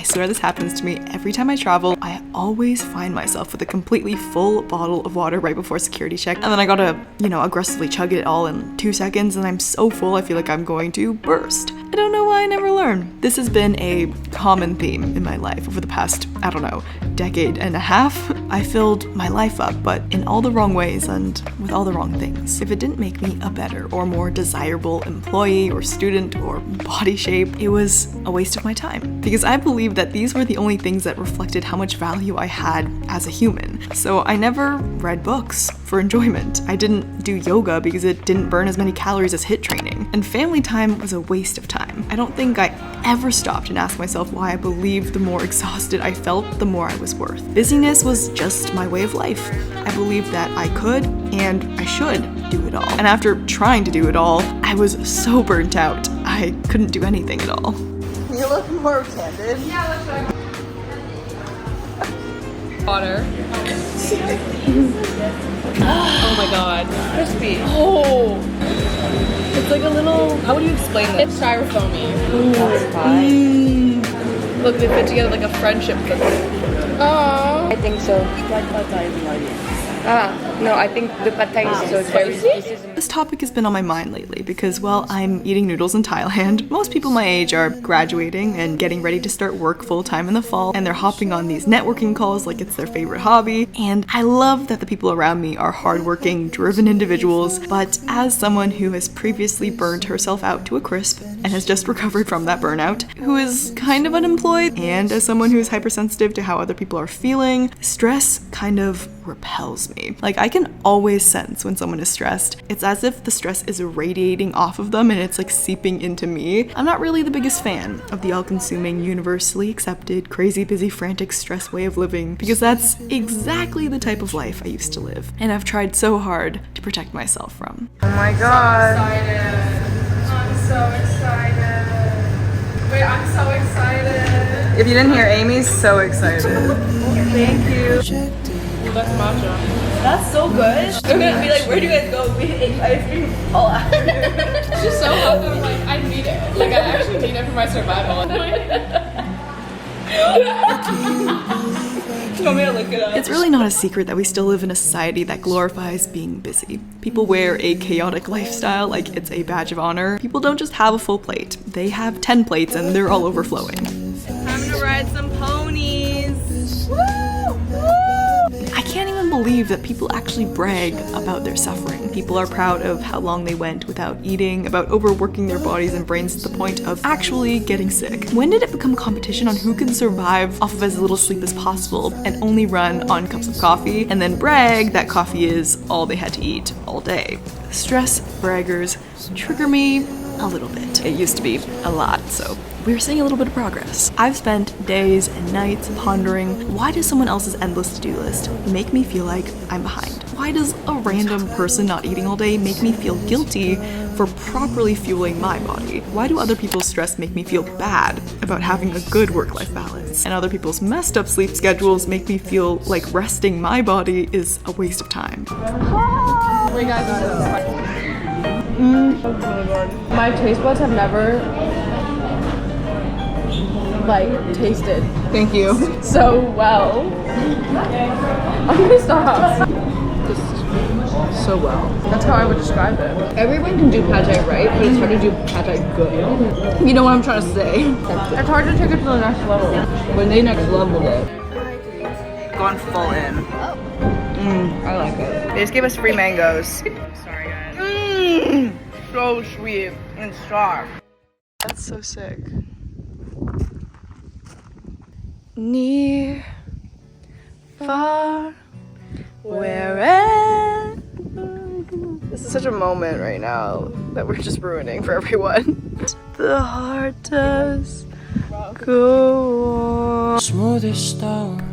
swear this happens to me every time I travel. I always find myself with a completely full bottle of water right before security check, and then I gotta, aggressively chug it all in 2 seconds, and I'm so full I feel like I'm going to burst. I don't know why I never learn. This has been a common theme in my life over the past, decade and a half. I filled my life up, but in all the wrong ways and with all the wrong things. If it didn't make me a better or more desirable employee or student or body shape, it was a waste of my time. Because I believed that these were the only things that reflected how much value I had as a human. So I never read books for enjoyment. I didn't do yoga because it didn't burn as many calories as HIIT training. And family time was a waste of time. I don't think I ever stopped and asked myself why I believed the more exhausted I felt, the more I was worth. Busyness was just my way of life. I believed that I could and I should do it all. And after trying to do it all, I was so burnt out. I couldn't do anything at all. You look more candid. Yeah, let's try. Water. Oh my god. Crispy. Oh. It's like a little, how would you explain this? It's styrofoamy. Look, they fit together like a friendship thing. I think so. No, I think the pad thai is so spicy. This topic has been on my mind lately because while I'm eating noodles in Thailand, most people my age are graduating and getting ready to start work full-time in the fall, and they're hopping on these networking calls like it's their favorite hobby. And I love that the people around me are hardworking, driven individuals, but as someone who has previously burned herself out to a crisp and has just recovered from that burnout, who is kind of unemployed, and as someone who is hypersensitive to how other people are feeling, stress kind of repels me. Like, I can always sense when someone is stressed. It's as if the stress is radiating off of them and it's like seeping into me. I'm not really the biggest fan of the all-consuming, universally accepted, crazy, busy, frantic, stress way of living, because that's exactly the type of life I used to live, and I've tried so hard to protect myself from. Oh my god. I'm so excited. Wait, I'm so excited. If you didn't hear, Amy's so excited. Thank you. That's matcha. That's so good. I'm gonna be like, where do you guys go? We ate ice cream. Oh, it's just so hot that I'm like, I need it. Like, I actually need it for my survival. You want me to look it up? It's really not a secret that we still live in a society that glorifies being busy. People wear a chaotic lifestyle like it's a badge of honor. People don't just have a full plate. They have 10 plates and they're all overflowing. Time to ride some ponies. I can't even believe that people actually brag about their suffering. People are proud of how long they went without eating, about overworking their bodies and brains to the point of actually getting sick. When did it become a competition on who can survive off of as little sleep as possible and only run on cups of coffee, and then brag that coffee is all they had to eat all day? Stress braggers trigger me a little bit. It used to be a lot, so we're seeing a little bit of progress. I've spent days and nights pondering, why does someone else's endless to-do list make me feel like I'm behind? Why does a random person not eating all day make me feel guilty for properly fueling my body? Why do other people's stress make me feel bad about having a good work-life balance? And other people's messed up sleep schedules make me feel like resting my body is a waste of time. Wait, guys, my taste buds have never tasted Thank you. so well. I'm gonna stop. Just so well. That's how I would describe it. Everyone can do pad thai right, but it's hard to do pad thai good. You know what I'm trying to say? It's hard to take it to the next level. When they next leveled it. Gone full in. I like it. They just gave us free mangoes. Sorry guys. So sweet and sharp. That's so sick. Near, far, wherever. This is such a moment right now that we're just ruining for everyone. The heart does go on.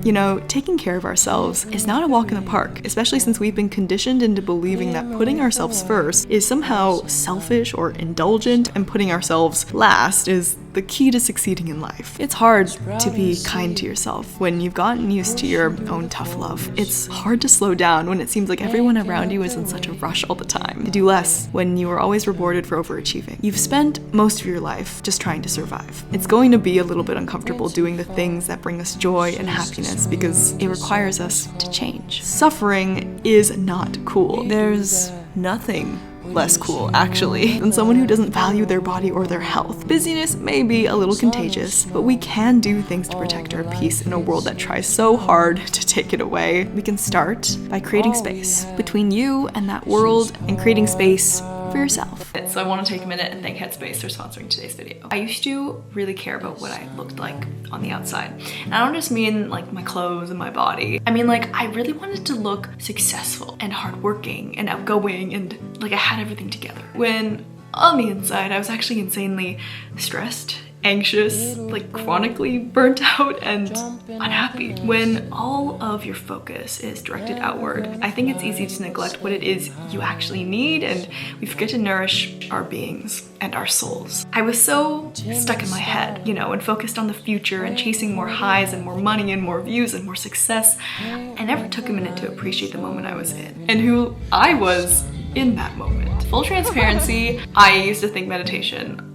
You know, taking care of ourselves is not a walk in the park, especially since we've been conditioned into believing that putting ourselves first is somehow selfish or indulgent, and putting ourselves last is the key to succeeding in life. It's hard to be kind to yourself when you've gotten used to your own tough love. It's hard to slow down when it seems like everyone around you is in such a rush all the time. To do less when you are always rewarded for overachieving. You've spent most of your life just trying to survive. It's going to be a a little bit uncomfortable doing the things that bring us joy and happiness because it requires us to change. Suffering is not cool. There's nothing less cool, actually, than someone who doesn't value their body or their health. Busyness may be a little contagious, but we can do things to protect our peace in a world that tries so hard to take it away. We can start by creating space between you and that world and creating space for yourself. So I want to take a minute and thank Headspace for sponsoring today's video. I used to really care about what I looked like on the outside. And I don't just mean like my clothes and my body. I mean like I really wanted to look successful and hardworking and outgoing and like I had everything together. When on the inside I was actually insanely stressed, anxious, like chronically burnt out and unhappy. When all of your focus is directed outward, I think it's easy to neglect what it is you actually need and we forget to nourish our beings and our souls. I was so stuck in my head, you know, and focused on the future and chasing more highs and more money and more views and more success. I never took a minute to appreciate the moment I was in and who I was in that moment. Full transparency, I used to think meditation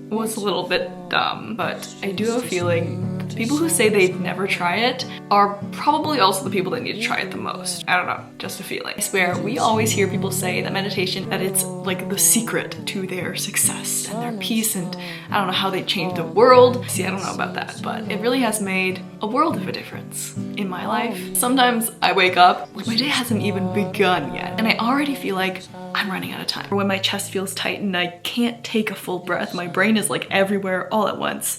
was a little bit dumb, but I do have a feeling the people who say they'd never try it are probably also the people that need to try it the most. I don't know, just a feeling. I swear, we always hear people say that meditation, that it's like the secret to their success and their peace and I don't know how they change the world. See, I don't know about that, but it really has made a world of a difference in my life. Sometimes I wake up, like my day hasn't even begun yet, and I already feel like I'm running out of time. Or when my chest feels tight and I can't take a full breath, my brain is like everywhere all at once.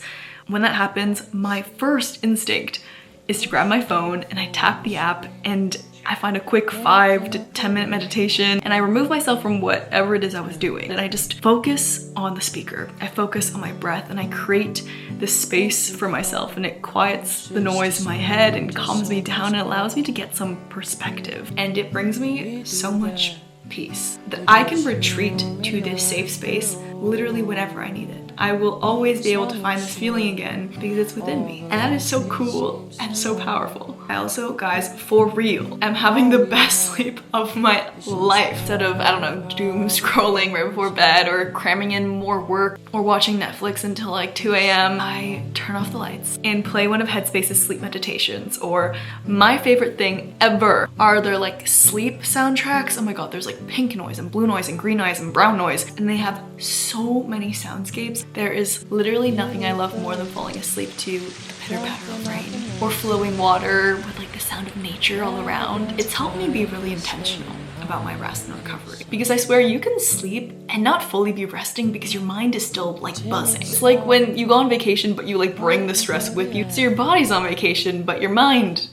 When that happens, my first instinct is to grab my phone and I tap the app and I find a quick 5 to 10 minute meditation and I remove myself from whatever it is I was doing. And I just focus on the speaker. I focus on my breath and I create this space for myself and it quiets the noise in my head and calms me down and allows me to get some perspective. And it brings me so much peace that I can retreat to this safe space literally whenever I need it. I will always be able to find this feeling again because it's within me. And that is so cool and so powerful. I also, guys, for real, am having the best sleep of my life. Instead of, I don't know, doom scrolling right before bed or cramming in more work or watching Netflix until like 2 a.m., I turn off the lights and play one of Headspace's sleep meditations. Or my favorite thing ever are their like sleep soundtracks. Oh my god, there's like pink noise and blue noise and green noise and brown noise. And they have so many soundscapes. There is literally nothing I love more than falling asleep to the pitter-patter of rain or flowing water with like the sound of nature all around. It's helped me be really intentional about my rest and recovery because I swear you can sleep and not fully be resting because your mind is still like buzzing. It's like when you go on vacation but you like bring the stress with you. So your body's on vacation but your mind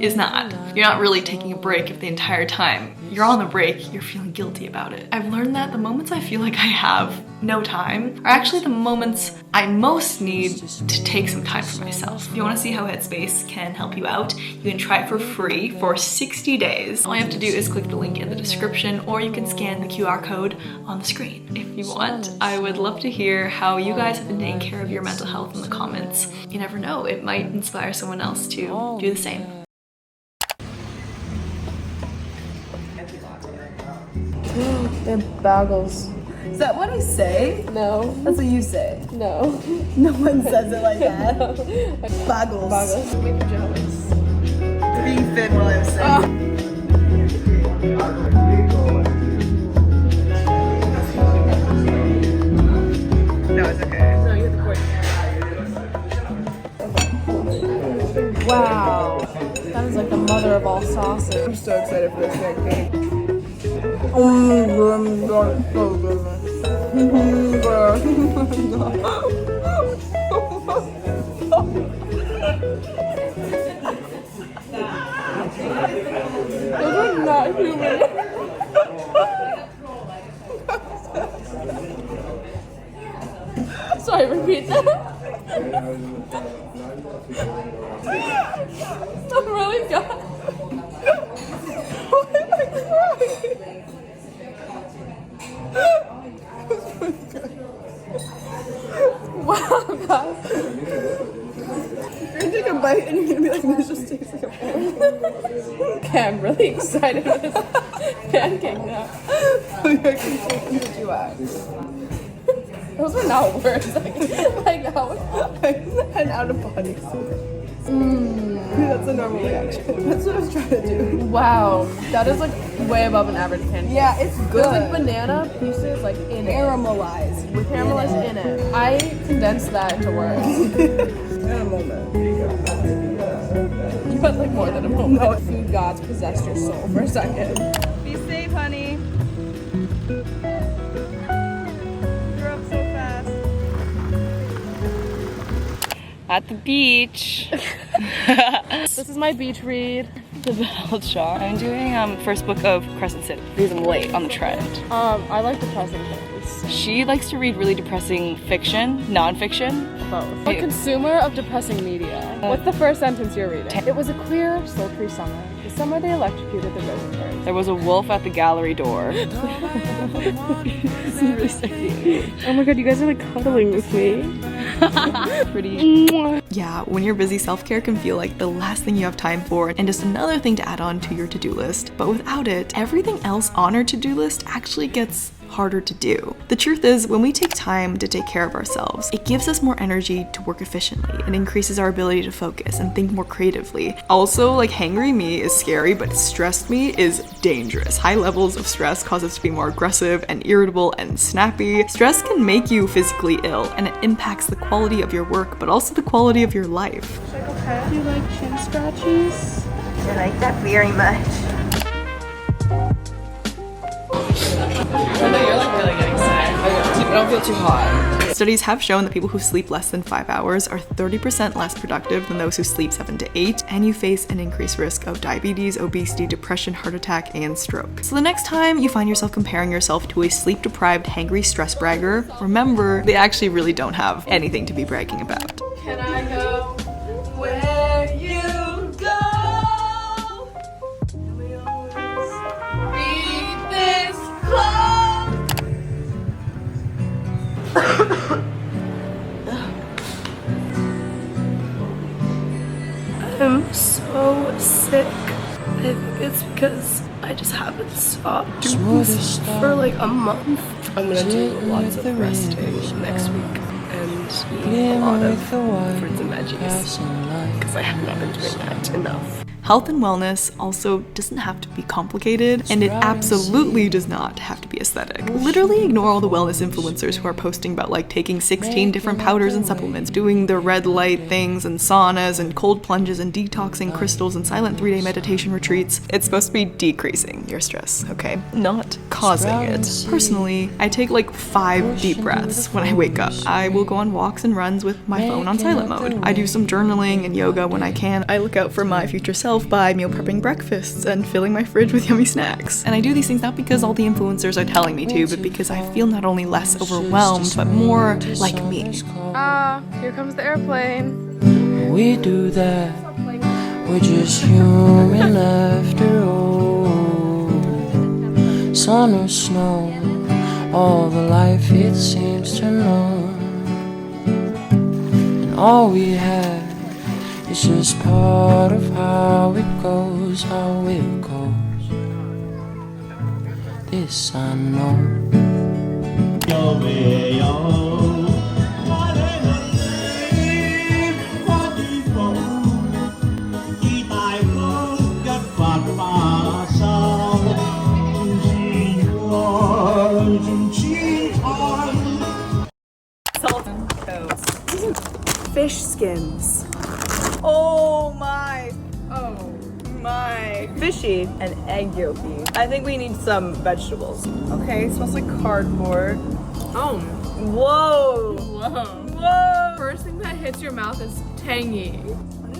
is not. You're not really taking a break if the entire time you're on the break, you're feeling guilty about it. I've learned that the moments I feel like I have no time are actually the moments I most need to take some time for myself. If you want to see how Headspace can help you out, you can try it for free for 60 days. All you have to do is click the link in the description or you can scan the QR code on the screen. If you want, I would love to hear how you guys have been taking care of your mental health in the comments. You never know, it might inspire someone else to do the same. They're bagels. Is that what I say? No. That's what you say. No. No one says it like that. No. Bagels. Bagels. My pajamas. Being fit while I'm saying. No, it's okay. No, you have to pour it. Wow. That is like the mother of all sauces. I'm so excited for this pancake. Those are not human. Sorry, repeat that. I'm really good. Wow, guys. You're gonna take a bite and you're gonna be like, this just tastes like a pancake. Okay, I'm really excited for this pancake now. You are. Those are not words. Like how? out of body experience. That's a normal reaction. That's what I was trying to do. Wow, that is like way above an average pancake. Yeah, it's good. There's like banana pieces like in caramelized. With caramelized in it. I condensed that into words. In a moment. You had like more than a moment. No, food gods possessed your soul for a second. Be safe, honey. You're up so fast. At the beach. This is my beach read. The Belchar. I'm doing first book of Crescent City because I'm late on the trend. I like depressing things. She likes to read really depressing fiction, non-fiction. Both. A consumer of depressing media. What's the first sentence you're reading? It was a clear, sultry summer. The summer they electrocuted the Rosenbergs. There was a wolf at the gallery door. This is really sexy. Oh my god, you guys are like cuddling with me. Pretty. Yeah, when your busy self-care can feel like the last thing you have time for and just another thing to add on to your to-do list. But without it, everything else on our to-do list actually gets harder to do. The truth is, when we take time to take care of ourselves, it gives us more energy to work efficiently and increases our ability to focus and think more creatively. Also, like, hangry me is scary, but stressed me is dangerous. High levels of stress cause us to be more aggressive and irritable and snappy. Stress can make you physically ill, and it impacts the quality of your work, but also the quality of your life. Do you like chin scratchies? I like that very much. I know you're like really getting sad. Don't feel too hot. Studies have shown that people who sleep less than 5 hours are 30% less productive than those who sleep 7 to 8, and you face an increased risk of diabetes, obesity, depression, heart attack, and stroke. So the next time you find yourself comparing yourself to a sleep-deprived, hangry stress bragger, remember, they actually really don't have anything to be bragging about. Can I go where you go? Can we always be this close? I'm so sick. I think it's because I just haven't stopped doing this for like a month. I'm gonna do lots of resting next week and eat a lot of fruits and veggies because I have not been doing that enough. Health and wellness also doesn't have to be complicated, and it absolutely does not have to be aesthetic. Literally ignore all the wellness influencers who are posting about like taking 16 different powders and supplements, doing the red light things and saunas and cold plunges and detoxing crystals and silent 3-day meditation retreats. It's supposed to be decreasing your stress, okay? Not causing it. Personally, I take like 5 deep breaths when I wake up. I will go on walks and runs with my phone on silent mode. I do some journaling and yoga when I can. I look out for my future self by meal prepping breakfasts and filling my fridge with yummy snacks. And I do these things not because all the influencers are telling me to, but because I feel not only less overwhelmed, but more like me. Here comes the airplane. We do that. We're just human after all. Sun or snow, all the life it seems to know. And all we have, it's just part of how it goes, how it goes. This I know. Salt and toast. Fish skins. Oh my. Oh. My. Fishy and egg yolky. I think we need some vegetables. Okay, it smells like cardboard. Oh. Whoa. Whoa. Whoa. First thing that hits your mouth is tangy.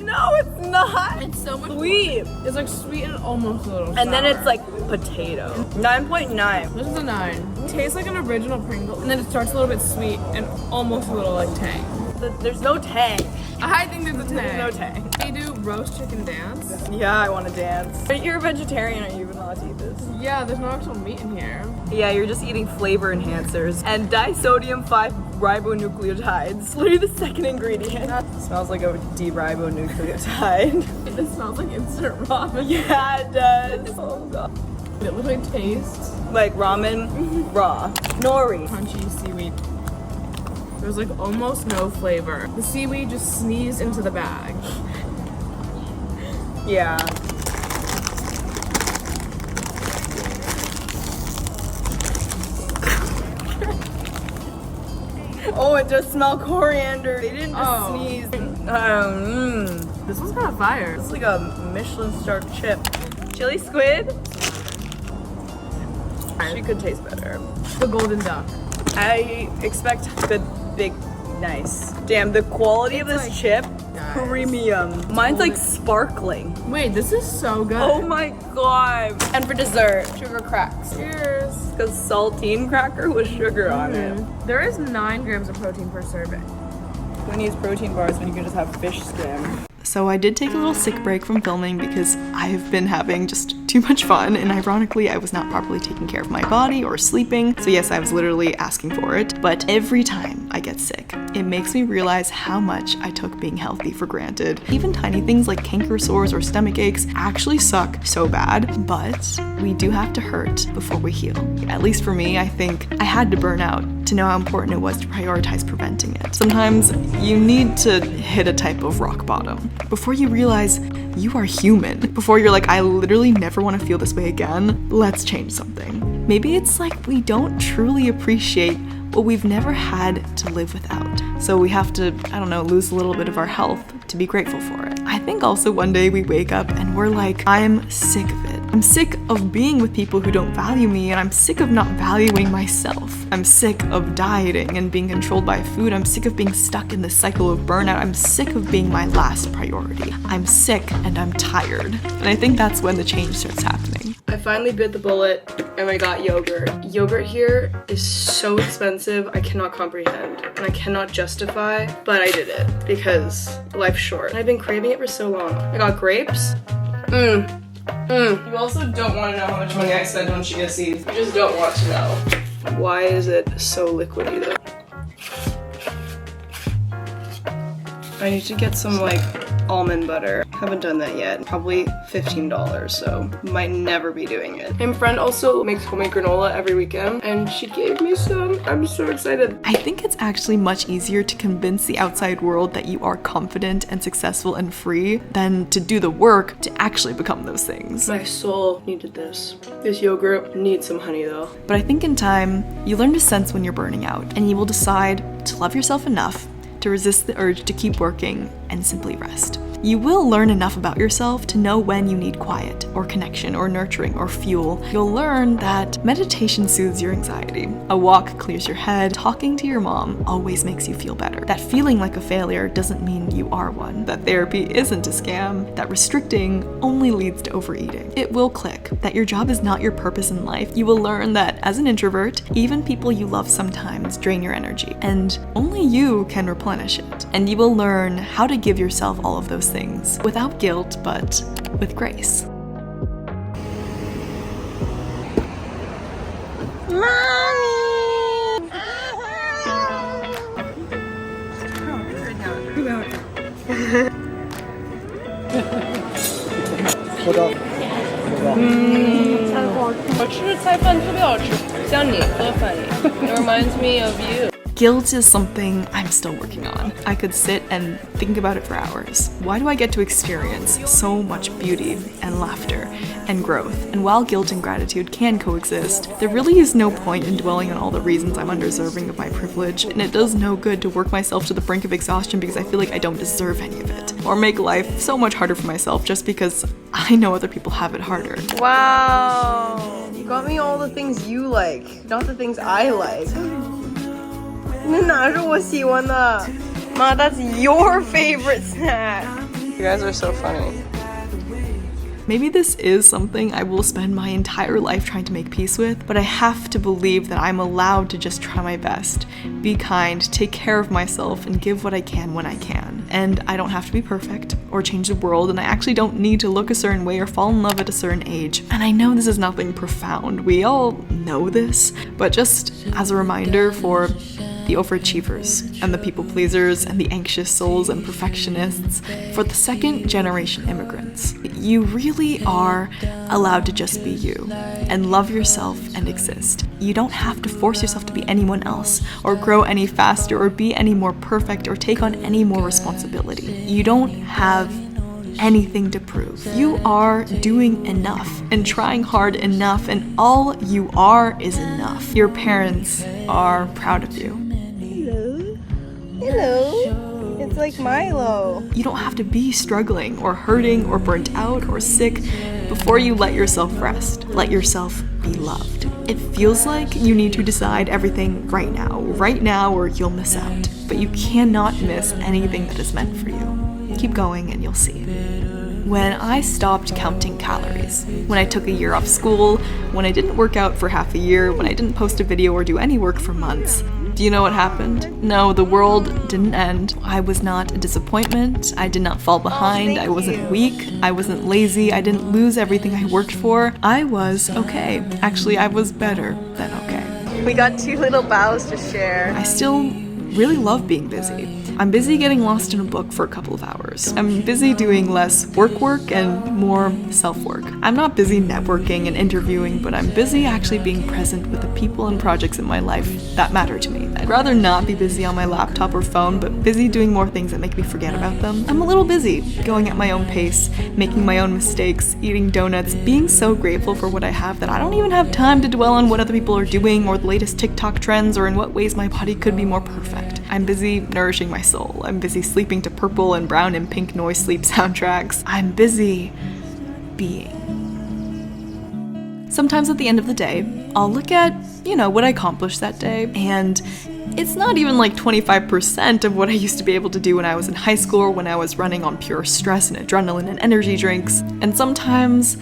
No, it's not. It's so much sweet. It's like sweet and almost a little sour. And then it's like potato. 9.9. This is a 9. It tastes like an original Pringle. And then it starts a little bit sweet and almost a little like tang. There's no tang. I think there's a tang. There's no tang. They do roast chicken dance. Yeah, I want to dance. But you're a vegetarian, are you even allowed to eat this? Yeah, there's no actual meat in here. Yeah, you're just eating flavor enhancers and disodium 5-ribonucleotides. Literally the second ingredient. It smells like a D-ribonucleotide. It smells like instant ramen. Yeah, it does. Oh god. It literally tastes like ramen raw. Nori. crunchy seaweed. There's like almost no flavor. The seaweed just sneezed into the bag. Yeah. Oh, it just smelled coriander. They didn't just sneeze. This one's kind of fire. It's like a Michelin star chip. Chili squid? She could taste better. The golden duck. I expect the big, nice. Damn, the quality of this chip, premium. Mine's like sparkling. Wait, this is so good. Oh my god. And for dessert, Sugar cracks. Cheers. because saltine cracker with sugar on it. There is 9 grams of protein per serving. Who needs protein bars when you can just have fish skin? So I did take a little sick break from filming because I've been having just too much fun, and ironically I was not properly taking care of my body or sleeping. So yes, I was literally asking for it, but every time I get sick, it makes me realize how much I took being healthy for granted. Even tiny things like canker sores or stomach aches actually suck so bad, but we do have to hurt before we heal. At least for me, I think I had to burn out to know how important it was to prioritize preventing it. Sometimes you need to hit a type of rock bottom before you realize you are human. Before you're like, I literally never want to feel this way again. Let's change something. Maybe it's like we don't truly appreciate what we've never had to live without. So we have to, I don't know, lose a little bit of our health to be grateful for it. I think also one day we wake up and we're like, I'm sick of it. I'm sick of being with people who don't value me, and I'm sick of not valuing myself. I'm sick of dieting and being controlled by food. I'm sick of being stuck in this cycle of burnout. I'm sick of being my last priority. I'm sick and I'm tired. And I think that's when the change starts happening. I finally bit the bullet and I got yogurt. Yogurt here is so expensive, I cannot comprehend and I cannot justify, but I did it because life's short. And I've been craving it for so long. I got grapes. You also don't want to know how much money I spent on chia seeds. You just don't want to know. Why is it so liquidy though? I need to get some like almond butter. Haven't done that yet. Probably $15, so might never be doing it. My friend also makes homemade granola every weekend and she gave me some. I'm so excited. I think it's actually much easier to convince the outside world that you are confident and successful and free than to do the work to actually become those things. My soul needed this. This yogurt needs some honey though. But I think in time, you learn to sense when you're burning out, and you will decide to love yourself enough to resist the urge to keep working and simply rest. You will learn enough about yourself to know when you need quiet or connection or nurturing or fuel. You'll learn that meditation soothes your anxiety. A walk clears your head. Talking to your mom always makes you feel better. That feeling like a failure doesn't mean you are one. That therapy isn't a scam. That restricting only leads to overeating. It will click that your job is not your purpose in life. You will learn that as an introvert, even people you love sometimes drain your energy, and only you can replenish it. And you will learn how to give yourself all of those things without guilt, but with grace. It reminds me of you. Guilt is something I'm still working on. I could sit and think about it for hours. Why do I get to experience so much beauty and laughter and growth? And while guilt and gratitude can coexist, there really is no point in dwelling on all the reasons I'm undeserving of my privilege, and it does no good to work myself to the brink of exhaustion because I feel like I don't deserve any of it, or make life so much harder for myself just because I know other people have it harder. Wow. You got me all the things you like, not the things I like. 那哪是我喜欢的? Ma, that's your favorite snack. You guys are so funny. Maybe this is something I will spend my entire life trying to make peace with, but I have to believe that I'm allowed to just try my best, be kind, take care of myself, and give what I can when I can. And I don't have to be perfect or change the world, and I actually don't need to look a certain way or fall in love at a certain age. And I know this is nothing profound. We all know this, but just as a reminder for the overachievers and the people pleasers and the anxious souls and perfectionists. For the second generation immigrants, you really are allowed to just be you and love yourself and exist. You don't have to force yourself to be anyone else or grow any faster or be any more perfect or take on any more responsibility. You don't have anything to prove. You are doing enough and trying hard enough, and all you are is enough. Your parents are proud of you. Hello. It's like Milo. You don't have to be struggling or hurting or burnt out or sick before you let yourself rest. Let yourself be loved. It feels like you need to decide everything right now, or you'll miss out. But you cannot miss anything that is meant for you. Keep going and you'll see. When I stopped counting calories, when I took a year off school, when I didn't work out for half a year, when I didn't post a video or do any work for months, do you know what happened? No, the world didn't end. I was not a disappointment. I did not fall behind. I wasn't weak. I wasn't lazy. I didn't lose everything I worked for. I was okay. Actually, I was better than okay. We got 2 little bows to share. I still really love being busy. I'm busy getting lost in a book for a couple of hours. I'm busy doing less work and more self-work. I'm not busy networking and interviewing, but I'm busy actually being present with the people and projects in my life that matter to me. I'd rather not be busy on my laptop or phone, but busy doing more things that make me forget about them. I'm a little busy, going at my own pace, making my own mistakes, eating donuts, being so grateful for what I have that I don't even have time to dwell on what other people are doing or the latest TikTok trends or in what ways my body could be more perfect. I'm busy nourishing my soul. I'm busy sleeping to purple and brown and pink noise sleep soundtracks. I'm busy being. Sometimes at the end of the day, I'll look at, what I accomplished that day, and it's not even like 25% of what I used to be able to do when I was in high school or when I was running on pure stress and adrenaline and energy drinks. And sometimes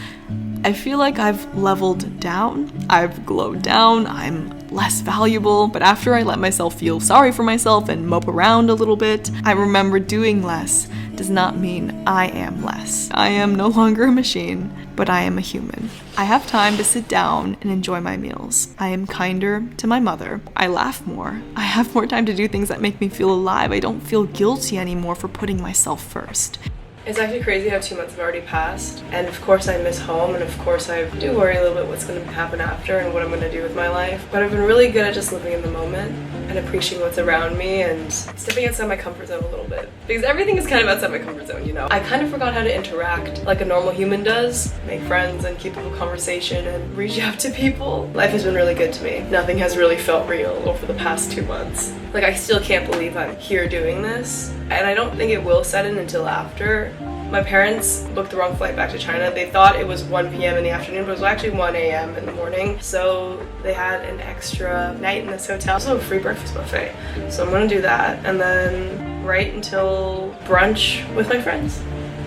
I feel like I've leveled down, I've glowed down, I'm less valuable, but after I let myself feel sorry for myself and mope around a little bit, I remember doing less does not mean I am less. I am no longer a machine, but I am a human. I have time to sit down and enjoy my meals. I am kinder to my mother. I laugh more. I have more time to do things that make me feel alive. I don't feel guilty anymore for putting myself first. It's actually crazy how 2 months have already passed, and of course I miss home, and of course I do worry a little bit what's going to happen after and what I'm going to do with my life, but I've been really good at just living in the moment and appreciating what's around me and stepping outside my comfort zone a little bit, because everything is kind of outside my comfort zone, I kind of forgot how to interact like a normal human does, make friends and keep up a conversation and reach out to people. Life has been really good to me. Nothing has really felt real over the past 2 months. Like, I still can't believe I'm here doing this, and I don't think it will set in until after. My parents booked the wrong flight back to China. They thought it was 1 p.m. in the afternoon, but it was actually 1 a.m. in the morning. So they had an extra night in this hotel, also a free breakfast buffet. So I'm gonna do that, and then right until brunch with my friends.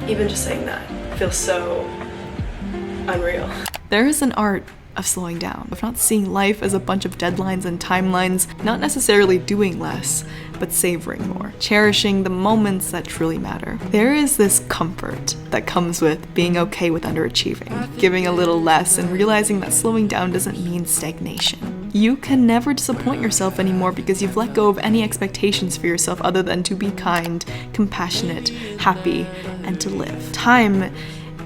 Even just saying that feels so unreal. There is an art of slowing down, of not seeing life as a bunch of deadlines and timelines, not necessarily doing less, but savoring more, cherishing the moments that truly matter. There is this comfort that comes with being okay with underachieving, giving a little less, and realizing that slowing down doesn't mean stagnation. You can never disappoint yourself anymore because you've let go of any expectations for yourself other than to be kind, compassionate, happy, and to live. Time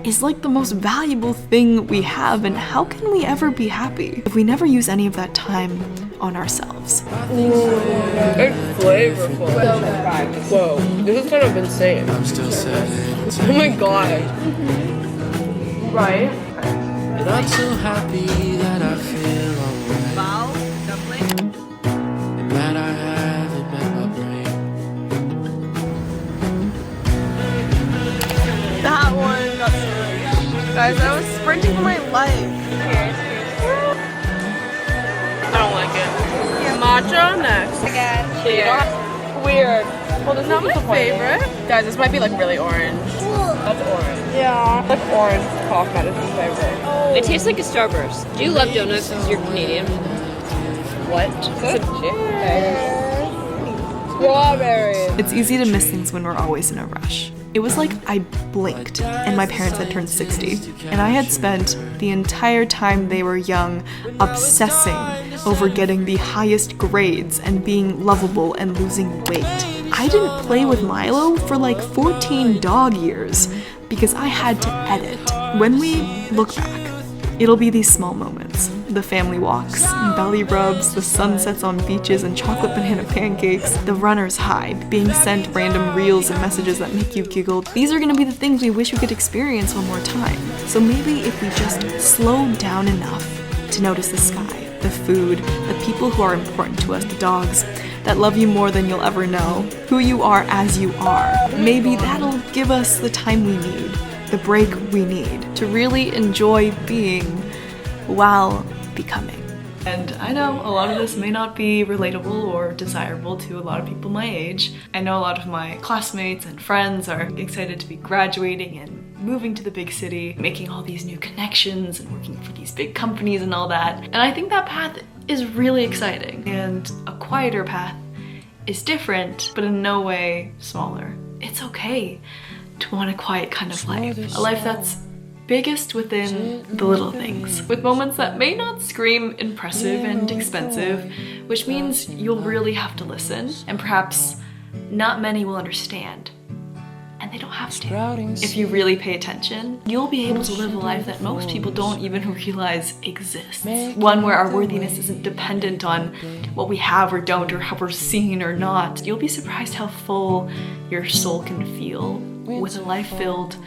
is like the most valuable thing we have, and how can we ever be happy if we never use any of that time on ourselves? It's flavorful. Whoa, this is kind of insane. I'm still sad. Oh my god. Right? And I'm so happy that I feel alright. Bao, dumpling. And that I haven't met my brain. That one got serious. Guys, I was sprinting for my life. I don't like it. Matcha next. Again. Cheers. Weird. Well, this is not my favorite. Guys, this might be like really orange. That's orange. Yeah. Like orange cough medicine flavor. Oh. It tastes like a Starburst. Do you love donuts because you're Canadian? What? Cheers. Strawberries. It's easy to miss things when we're always in a rush. It was like I blinked and my parents had turned 60, and I had spent the entire time they were young obsessing over getting the highest grades and being lovable and losing weight. I didn't play with Milo for like 14 dog years because I had to edit. When we look back, it'll be these small moments. The family walks, belly rubs, the sunsets on beaches and chocolate banana pancakes, the runner's high, being sent random reels and messages that make you giggle. These are gonna be the things we wish we could experience one more time. So maybe if we just slow down enough to notice the sky, the food, the people who are important to us, the dogs that love you more than you'll ever know, who you are as you are, maybe that'll give us the time we need, the break we need to really enjoy being while becoming. And I know a lot of this may not be relatable or desirable to a lot of people my age. I know a lot of my classmates and friends are excited to be graduating and moving to the big city, making all these new connections and working for these big companies and all that. And I think that path is really exciting. And a quieter path is different, but in no way smaller. It's okay to want a quiet kind of life. A life that's biggest within the little things, with moments that may not scream impressive and expensive, which means you'll really have to listen, and perhaps not many will understand. And they don't have to. If you really pay attention, you'll be able to live a life that most people don't even realize exists. One where our worthiness isn't dependent on what we have or don't, or how we're seen or not. You'll be surprised how full your soul can feel with a life filled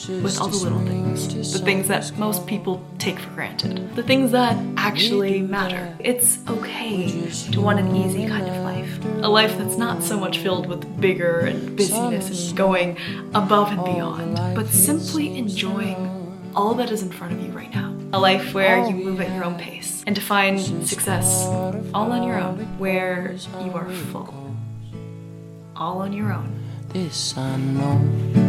with all the little things, the things that most people take for granted, the things that actually matter. It's okay to want an easy kind of life, a life that's not so much filled with bigger and busyness and going above and beyond, but simply enjoying all that is in front of you right now. A life where you move at your own pace and define success all on your own, where you are full, all on your own. This I know.